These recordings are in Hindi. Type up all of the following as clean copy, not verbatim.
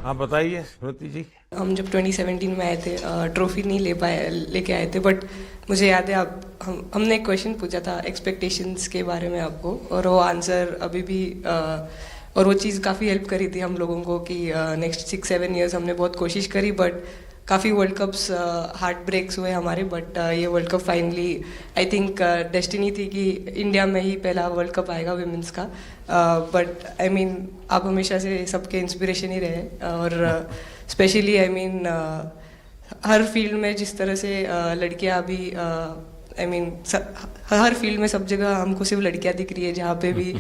हाँ बताइए स्मृति जी। हम जब 2017 में आए थे ट्रॉफी नहीं लेके आए थे, बट मुझे याद है हमने एक क्वेश्चन पूछा था एक्सपेक्टेशंस के बारे में आपको, और वो आंसर अभी भी और वो चीज़ काफ़ी हेल्प करी थी हम लोगों को कि नेक्स्ट 6-7 ईयर्स हमने बहुत कोशिश करी, बट काफ़ी वर्ल्ड कप्स हार्ट ब्रेक्स हुए हमारे, बट ये world cup finally I think destiny थी कि इंडिया में ही पहला वर्ल्ड कप आएगा विमेंस का। बट आई मीन आप हमेशा से सबके इंस्पिरेशन ही रहे, और specially I mean her field में जिस तरह से लड़कियां अभी आई मीन हर फील्ड में सब जगह हमको सिर्फ लड़कियां दिख रही है, जहाँ पे भी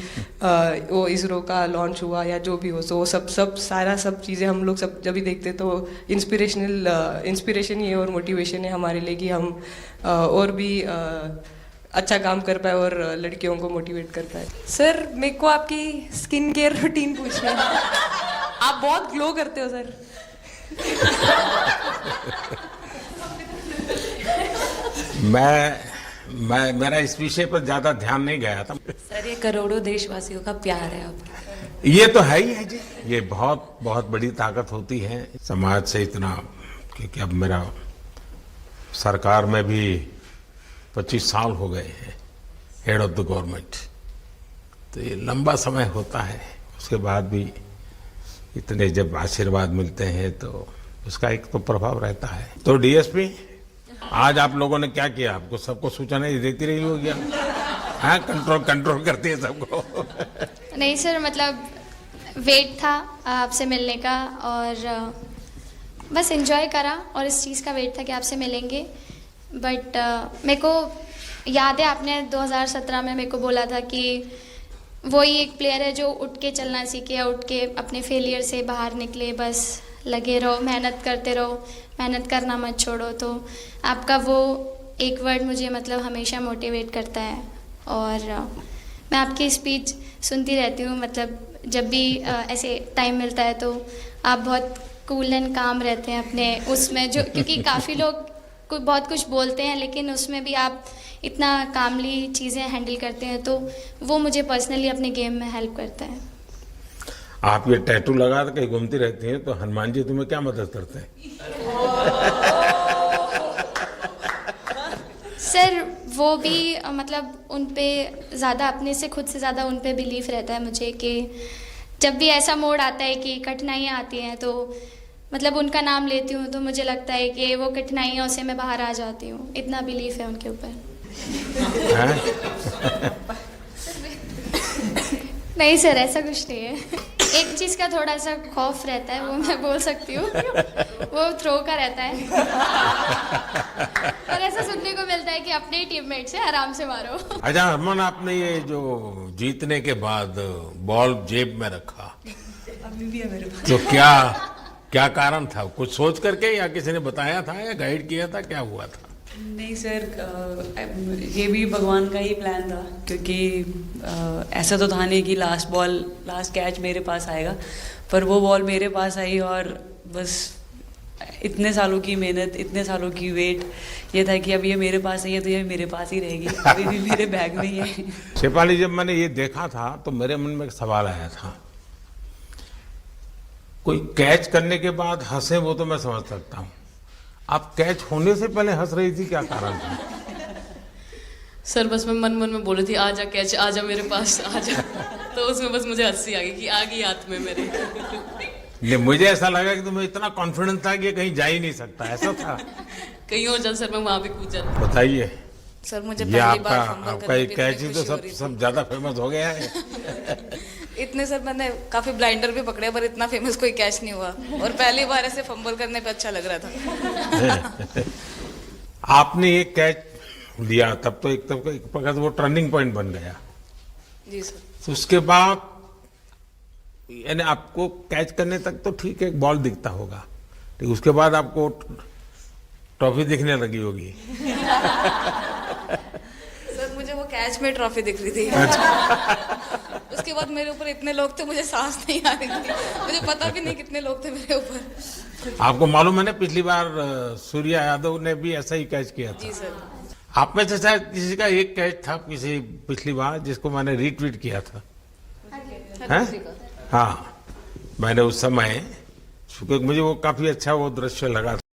वो इसरो का लॉन्च हुआ या जो भी हो, तो वो सब चीज़ें हम लोग सब जब भी देखते तो इंस्पिरेशन ही है और मोटिवेशन है हमारे लिए कि हम और भी अच्छा काम कर पाए और लड़कियों को मोटिवेट कर पाए। सर मेरे को आपकी स्किन केयर रूटीन पूछनी है। आप बहुत ग्लो करते हो सर। मेरा इस विषय पर ज्यादा ध्यान नहीं गया था। सर ये करोड़ों देशवासियों का प्यार है आपका। ये तो है ही है जी, ये बहुत बहुत बड़ी ताकत होती है समाज से इतना, क्योंकि अब मेरा सरकार में भी 25 साल हो गए हैं हेड ऑफ द गवर्नमेंट, तो ये लंबा समय होता है। उसके बाद भी इतने जब आशीर्वाद मिलते हैं तो उसका एक तो प्रभाव रहता है। तो डीएसपी आज आप लोगों ने क्या किया? आपको सबको सूचना देती रही होगी, हाँ कंट्रोल करती है सबको। नहीं सर, मतलब वेट था आपसे मिलने का और बस एंजॉय करा, और इस चीज़ का वेट था कि आपसे मिलेंगे। बट मेरे को याद है आपने 2017 में मेरे को बोला था कि वही एक प्लेयर है जो उठ के चलना सीखे या उठ के अपने फेलियर से बाहर निकले, बस लगे रहो, मेहनत करते रहो, मेहनत करना मत छोड़ो। तो आपका वो एक वर्ड मुझे मतलब हमेशा मोटिवेट करता है, और मैं आपकी स्पीच सुनती रहती हूँ। मतलब जब भी ऐसे टाइम मिलता है तो आप बहुत कूल एंड काम रहते हैं अपने उसमें, जो क्योंकि काफ़ी लोग बहुत कुछ बोलते हैं लेकिन उसमें भी आप इतना कामली चीज़ें हैंडल करते हैं, तो वो मुझे पर्सनली अपने गेम में हेल्प करता है। आप ये टैटू लगा के कहीं घूमती रहती हैं, तो हनुमान जी तुम्हें क्या मदद करते हैं? सर वो भी मतलब उन पे ज़्यादा अपने से खुद से ज़्यादा उन पे बिलीफ रहता है मुझे, कि जब भी ऐसा मोड़ आता है कि कठिनाइयाँ आती हैं तो मतलब उनका नाम लेती हूँ तो मुझे लगता है कि वो कठिनाइयों से मैं बाहर आ जाती हूँ। इतना बिलीफ है उनके ऊपर। नहीं सर, ऐसा कुछ नहीं है। एक चीज़ का थोड़ा सा खौफ रहता है, वो मैं बोल सकती हूँ, वो थ्रो का रहता है। और ऐसा सुनने को मिलता है कि अपने ही टीममेट से आराम से मारो। अच्छा हरमन, आपने ये जो जीतने के बाद बॉल जेब में रखा, अभी भी है मेरे पास। तो क्या कारण था? कुछ सोच करके या किसी ने बताया था या गाइड किया था, क्या हुआ था? नहीं सर, ये भी भगवान का ही प्लान था, क्योंकि ऐसा तो था नहीं कि लास्ट कैच मेरे पास आएगा, पर वो बॉल मेरे पास आई, और बस इतने सालों की मेहनत, इतने सालों की वेट, ये था कि अब ये मेरे पास आई है तो ये मेरे पास ही रहेगी, अभी भी मेरे बैग में ही है। शेफाली, जब मैंने ये देखा था तो मेरे मन में एक सवाल आया था। कोई कैच करने के बाद हंसे वो तो मैं समझ सकता हूँ, आप कैच होने से पहले हंस रही थी, क्या कारण था? सर बस मैं मन में बोली थी आजा कैच, आजा मेरे पास आजा। तो उसमें बस मुझे हंसी आ गई कि आ गई हाथ में मेरे। नहीं, मुझे ऐसा लगा कि तुम्हें इतना कॉन्फिडेंस था कि ये कहीं जा ही नहीं सकता, ऐसा था? कहीं और जाता सर, मैं वहां पे कूद जाती। बताइए। सर मुझे ये पहली बार फंबल आपका करने एक पे कैच ही इतनी तो खुशी हो रही सब ज्यादा फेमस हो गया है। इतने सर मैंने काफी ब्लाइंडर भी पकड़े, पर इतना फेमस कोई कैच नहीं हुआ, और पहली बार ऐसे फंबल करने पे अच्छा लग रहा था। आपने एक कैच लिया तब तो एक प्रकार से वो टर्निंग पॉइंट बन गया। जी सर। तो उसके बाद यानी आपको कैच करने तक तो ठीक है, बॉल दिखता होगा, लेकिन उसके बाद आपको ट्रॉफी दिखने लगी होगी। सर मुझे वो कैच में ट्रॉफी दिख रही थी। उसके बाद मेरे ऊपर इतने लोग थे, मुझे सांस नहीं आ रही थी, मुझे पता भी नहीं कितने लोग थे मेरे ऊपर। आपको मालूम है ना, पिछली बार सूर्या यादव ने भी ऐसा ही कैच किया था। जी सर। आप में से शायद किसी का एक कैच था किसी पिछली बार जिसको मैंने रीट्वीट किया था, हैं? हाँ, मैंने उस समय क्योंकि मुझे वो काफी अच्छा वो दृश्य लगा।